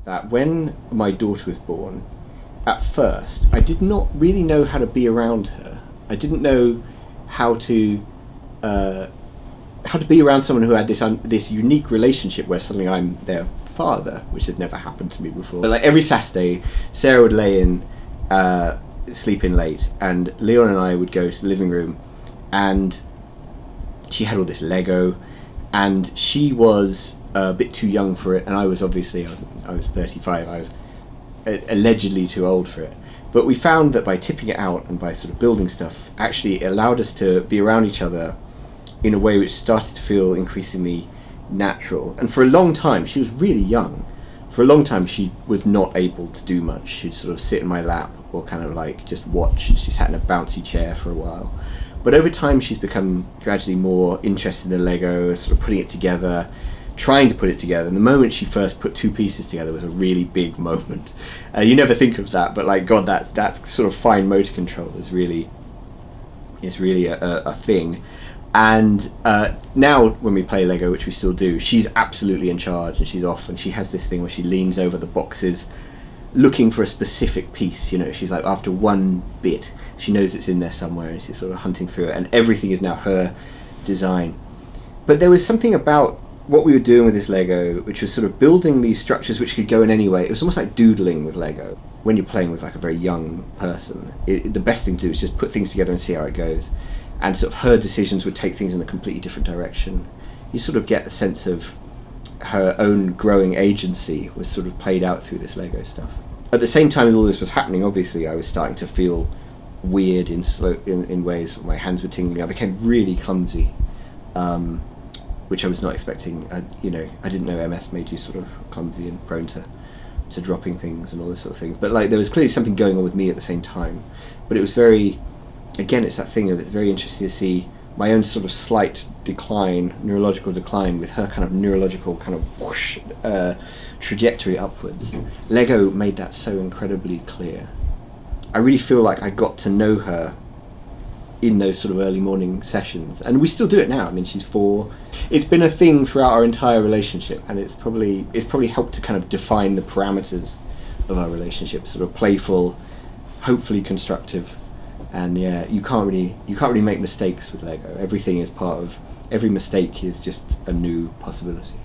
that when my daughter was born, at first I did not really know how to be around her. I didn't know how to be around someone who had this unique relationship where suddenly I'm their father, which had never happened to me before. But like every Saturday, Sarah would lay in, sleep in late, and Leon and I would go to the living room, and she had all this Lego, and she was a bit too young for it, and I was 35. I was allegedly too old for it. But we found that by tipping it out and by sort of building stuff, actually it allowed us to be around each other in a way which started to feel increasingly natural. And for a long time, she was really young. For a long time, she was not able to do much. She'd sort of sit in my lap or kind of like just watch. She sat in a bouncy chair for a while. But over time, she's become gradually more interested in Lego, sort of putting it together, trying to put it together. And the moment she first put two pieces together was a really big moment. You never think of that, but like, God, that sort of fine motor control is really a thing. And now when we play Lego, which we still do, she's absolutely in charge, and she's off, and she has this thing where she leans over the boxes looking for a specific piece. You know, she's like, after one bit, she knows it's in there somewhere, and she's sort of hunting through it, and everything is now her design. But there was something about what we were doing with this Lego, which was sort of building these structures which could go in any way. It was almost like doodling with Lego. When you're playing with like a very young person, the best thing to do is just put things together and see how it goes. And sort of her decisions would take things in a completely different direction. You sort of get a sense of her own growing agency was sort of played out through this Lego stuff. At the same time all this was happening, obviously I was starting to feel weird in ways. My hands were tingling. I became really clumsy, which I was not expecting. I didn't know MS made you sort of clumsy and prone to dropping things and all this sort of thing. But like there was clearly something going on with me at the same time. But it was very, again, it's that thing of it's very interesting to see my own sort of slight decline, neurological decline, with her kind of neurological kind of whoosh, trajectory upwards. Lego made that so incredibly clear. I really feel like I got to know her in those sort of early morning sessions, and we still do it now. I mean, she's 4. It's been a thing throughout our entire relationship, and it's probably helped to kind of define the parameters of our relationship. Sort of playful, hopefully constructive. And yeah, you can't really make mistakes with Lego. Every mistake is just a new possibility.